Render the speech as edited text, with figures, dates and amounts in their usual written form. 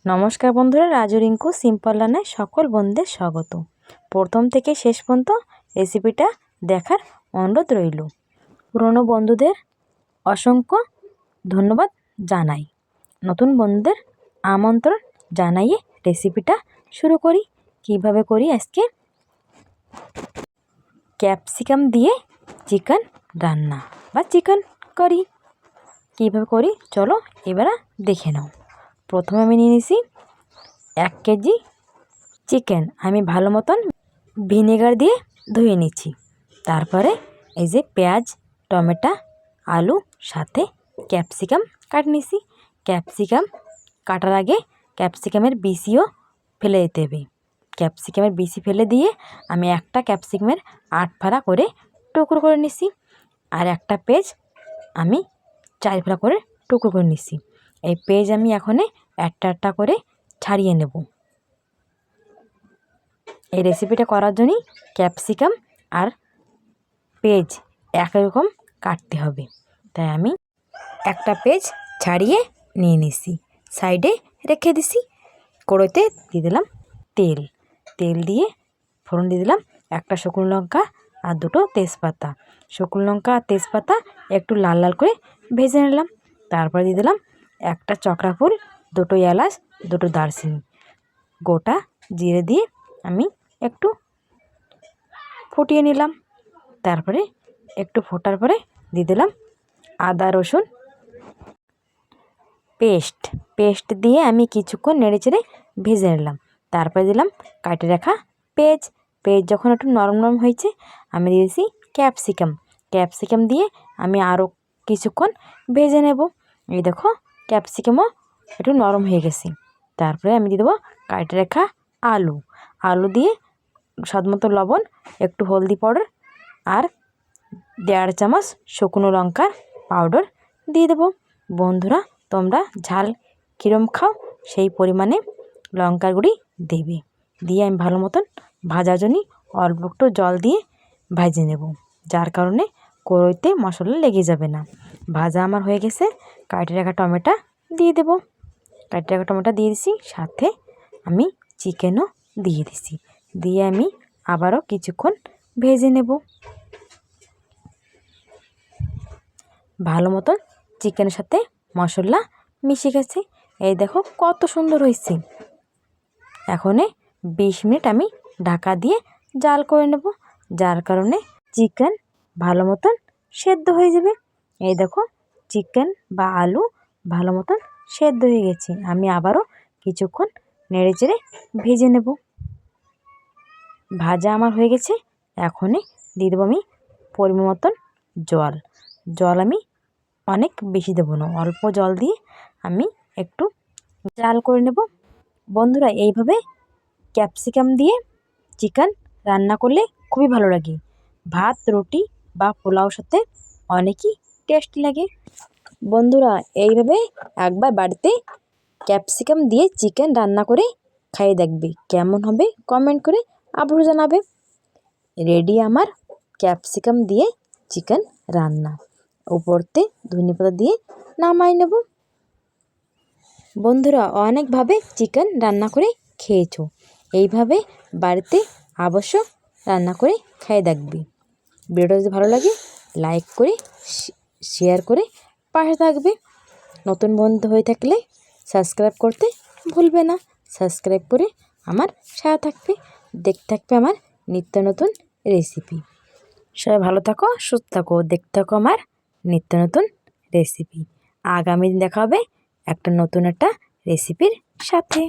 নমস্কার বন্ধুরা, রাজু রিঙ্কু সিম্পল রান্নায় সকল বন্ধুদের স্বাগত। প্রথম থেকে শেষ পর্যন্ত রেসিপিটা দেখার অনুরোধ রইল। পুরনো বন্ধুদের অসংখ্য ধন্যবাদ জানাই, নতুন বন্ধুদের আমন্ত্রণ জানাইয়ে রেসিপিটা শুরু করি। কিভাবে করি আজকে ক্যাপসিকাম দিয়ে চিকেন রান্না বা চিকেন কারি। কীভাবে করি চলো এবারে দেখে নাও। প্রথমে আমি নিয়ে নিয়েছি 1 কেজি চিকেন। আমি ভালো মতন ভিনেগার দিয়ে ধুয়ে নিচ্ছি। তারপরে এই যে পেঁয়াজ, টমেটো, আলু সাথে ক্যাপসিকাম কাট নিয়েছি। ক্যাপসিকাম কাটার আগে ক্যাপসিকামের বিচিও ফেলে দিতে হবে। ক্যাপসিকামের বিচি ফেলে দিয়ে আমি একটা ক্যাপসিকামের 8 ফাড়া করে টুকরো করে নিছি। আর একটা পেঁয়াজ আমি 4 ফাড়া করে টুকরো করে নিছি। এই পেঁয়াজ আমি এখন একটা একটা করে ছাড়িয়ে নেব। এই রেসিপিটা করার জন্যই ক্যাপসিকাম আর পেঁয়াজ একই রকম কাটতে হবে। তাই আমি একটা পেঁয়াজ ছাড়িয়ে নিয়ে নিছি, সাইডে রেখে দিছি। কড়াইতে দিয়ে দিলাম তেল। তেল দিয়ে ফোড়ন দিয়ে দিলাম একটা শুকনো লঙ্কা আর 2টো তেজপাতা। শুকনো লঙ্কা আর তেজপাতা একটু লাল লাল করে ভেজে নিলাম। তারপরে দিয়ে দিলাম একটা চকরা ফুল, 2টো এলাচ, 2টো দারচিনি, গোটা জিরে দিয়ে আমি একটু ফুটিয়ে নিলাম। তারপরে একটু ফোটার পরে দিয়ে দিলাম আদা রসুন পেস্ট দিয়ে আমি কিছুক্ষণ নেড়েচেড়ে ভেজে নিলাম। তারপরে দিলাম কাটে রাখা পেঁয়াজ যখন একটু নরম নরম হয়েছে আমি দিয়েছি ক্যাপসিকাম দিয়ে আমি আরও কিছুক্ষণ ভেজে নেব। এই দেখো ক্যাপসিকামও একটু নরম হয়ে গেছে। তারপরে আমি দিয়ে দেবো কাটে রাখা আলু দিয়ে স্বাদমতো লবণ, একটু হলদি পাউডার আর 1.5 চামচ শুকনো লঙ্কার পাউডার দিয়ে দেবো। বন্ধুরা তোমরা ঝাল কীরম খাও সেই পরিমাণে লঙ্কার গুঁড়ি দেবে। দিয়ে আমি ভালো মতন ভাজার জন্য অল্প একটু জল দিয়ে ভেজে নেব, যার কারণে কড়াইতে মশলা লেগে যাবে না। ভাজা আমার হয়ে গেছে। কাটে রাখা টমেটো দিয়ে দেবো। কাটে রাখা টমেটো দিয়ে দিছি, সাথে আমি চিকেনও দিয়ে দিছি। দিয়ে আমি আবারও কিছুক্ষণ ভেজে নেব। ভালো মতন চিকেনের সাথে মশলা মিশে গেছে। এই দেখো কত সুন্দর হয়েছে। এখন 20 মিনিট আমি ঢাকা দিয়ে জাল করে নেব, যার কারণে চিকেন ভালো মতন সেদ্ধ হয়ে যাবে। এই দেখো চিকেন বা আলু ভালো মতন সেদ্ধ হয়ে গেছে। আমি আবারও কিছুক্ষণ নেড়েচেড়ে ভেজে নেব। ভাজা আমার হয়ে গেছে। এখনই দিয়ে দেবো আমি পরিমাণ মতন জল আমি অনেক বেশি দেবো না, অল্প জল দিয়ে আমি একটু জাল করে নেব। বন্ধুরা এইভাবে ক্যাপসিকাম দিয়ে চিকেন রান্না করলে খুবই ভালো লাগে। ভাত, রুটি বা পোলাও সাথে অনেকই টেস্টি লাগে। বন্ধুরা এইভাবে একবার বাড়িতে ক্যাপসিকাম দিয়ে চিকেন রান্না করে খাইয়ে দেখবে, কেমন হবে কমেন্ট করে আবারও জানাবে। রেডি আমার ক্যাপসিকাম দিয়ে চিকেন রান্না। উপরতে ধনেপাতা দিয়ে নামাই নেব। বন্ধুরা অনেকভাবে চিকেন রান্না করে খেয়েছো, এইভাবে বাড়িতে অবশ্য রান্না করে খেয়ে দেখবে। ভিডিওটা যদি ভালো লাগে লাইক করে শেয়ার করে পাশে থাকবে। নতুন বন্ধু হয়ে থাকলে সাবস্ক্রাইব করতে ভুলবে না। সাবস্ক্রাইব করে আমার সাথে থাকবে, দেখতে থাকবে আমার নিত্য নতুন রেসিপি। সবাই ভালো থাকো, সুস্থ থাকো, দেখতে থাকো আমার নিত্য নতুন রেসিপি। আগামী দিন দেখা হবে একটা নতুন একটা রেসিপির সাথে।